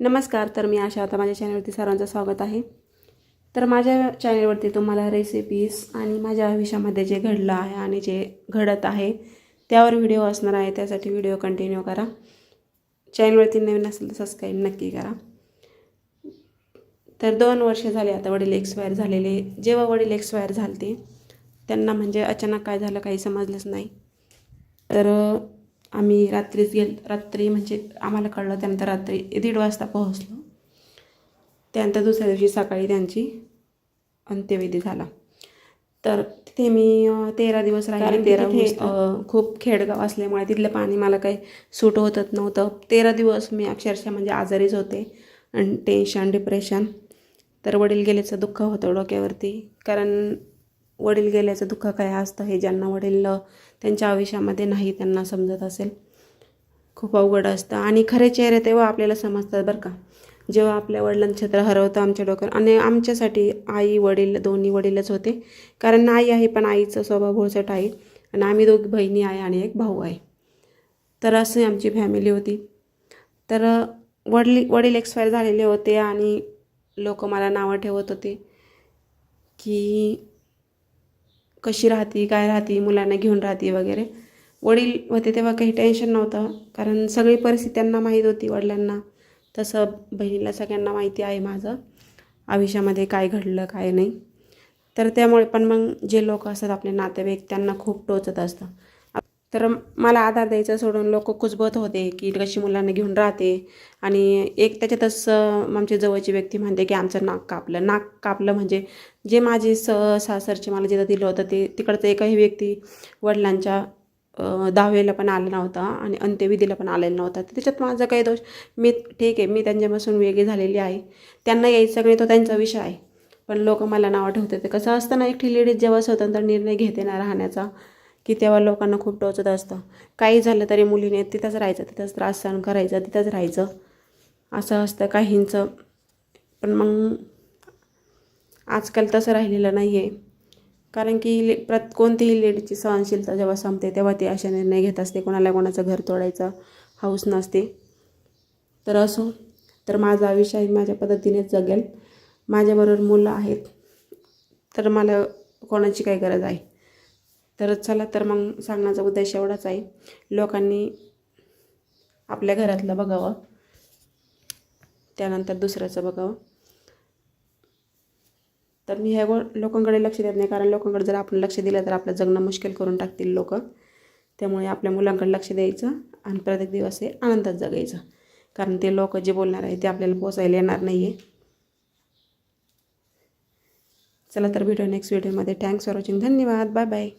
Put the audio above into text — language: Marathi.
नमस्कार. तर मी आशा आता माझ्या चॅनलवरती सर्वांचं स्वागत आहे. तर माझ्या चॅनलवरती तुम्हाला रेसिपीज आणि माझ्या आयुष्यामध्ये जे घडलं आहे आणि जे घडत आहे त्यावर व्हिडिओ असणार आहे. त्यासाठी व्हिडिओ कंटिन्यू करा. चॅनलवरती नवीन असेल तर सबस्क्राईब नक्की करा. तर 2 वर्ष झाले आता वडील एक्सपायर झालेले. जेव्हा वडील एक्सपायर झाले त्यांना म्हणजे अचानक काय झालं काही समजलंच नाही. तर आम्ही रात्री म्हणजे आम्हाला कळलं त्यानंतर रात्री 1:30 वाजता पोहोचलो. त्यानंतर दुसऱ्या दिवशी सकाळी त्यांची अंत्यविधी झाला. तर तिथे मी 13 दिवस राहिले. खूप खेडगाव असल्यामुळे तिथलं पाणी मला काही सूट होतच नव्हतं. 13 दिवस मी अक्षरशः म्हणजे आजारीच होते आणि टेन्शन डिप्रेशन. तर वडील गेल्याचं दुःख होतं डोक्यावरती, कारण वडील गेल्याचं दुःख काय असतं हे ज्यांना वडील त्यांच्या आयुष्यामध्ये नाही त्यांना समजत असेल. खूप अवघड असतं आणि खरे चेहरे तेव्हा आपल्याला समजतात बरं का, जेव्हा आपल्या वडिलांचं क्षेत्र हरवतं आमच्या डोक्यावर. आणि आमच्यासाठी आई वडील दोन्ही वडीलच होते, कारण आई आहे पण आईचा स्वभाव भोळसट आहे आणि आम्ही 2 बहिणी आहे आणि 1 भाऊ आहे. तर असं आमची फॅमिली होती. तर वडील एक्सपायर झालेले होते आणि लोक मला नावं ठेवत होते की कशी राहती काय राहती, मुलांना घेऊन राहती वगैरे. वडील होते तेव्हा काही टेन्शन नव्हतं, कारण सगळी परिस्थिती त्यांना माहीत होती वडिलांना. तसं बहिणीला सगळ्यांना माहिती आहे माझं आयुष्यामध्ये काय घडलं काय नाही. तर त्यामुळे पण मग जे लोक असतात आपले नातेवाईक त्यांना खूप टोचत असतं. तर मला आधार द्यायचं सोडून लोक कुजबत होते की कशी मुलांना घेऊन राहते. आणि एक त्याच्यातच आमची जवळची व्यक्ती म्हणते की आमचं नाक कापलं म्हणजे जे माझे सासरचे मला जिथं दिलं होतं ते तिकडचं एकही व्यक्ती वडिलांच्या दहावेला पण आला नव्हता आणि अंत्यविधीला पण आलेला नव्हता. त्याच्यात माझा काही दोष, मी ठीक आहे मी त्यांच्यापासून वेगळी झालेली आहे, त्यांना यायचं नाही तो त्यांचा विषय आहे. पण लोक मला नावं ठेवते. ते कसं असतं ना, एकटी लेडीज जेव्हा स्वतंत्र निर्णय घेते ना राहण्याचा की तेव्हा लोकांना खूप टोचत असतं. काही झालं तरी मुलीने तिथंच राहायचं, तिथंच त्रास सहन करायचा, तिथंच राहायचं असं असतं काहींचं. पण मग आजकाल तसं राहिलेलं नाही आहे, कारण की कोणतीही लेडीजची सहनशीलता जेव्हा संपते तेव्हा ती अशा निर्णय घेत असते. कोणाला कोणाचं घर तोडायचं हौस नसते. तर असो, तर माझं आयुष्य माझ्या पद्धतीनेच जगेल. माझ्याबरोबर मुलं आहेत, तर मला कोणाची काही गरज आहे. तर चला, तर मग सांगण्याचा उद्देश एवढाच आहे, लोकांनी आपल्या घरातलं बघावं त्यानंतर दुसऱ्याचं बघावं. तर मी ह्या लोकांकडे लक्ष देत नाही, कारण लोकांकडे जर आपण लक्ष दिलं तर आपलं जगणं मुश्किल करून टाकतील लोक. त्यामुळे आपल्या मुलांकडे लक्ष द्यायचं आणि प्रत्येक दिवस हे आनंदात जगायचं, कारण ते लोक जे बोलणार आहे ते आपल्याला पोचायला येणार नाही आहे. चला तर भेटू नेक्स्ट व्हिडिओमध्ये. Thanks for watching. धन्यवाद. Bye bye.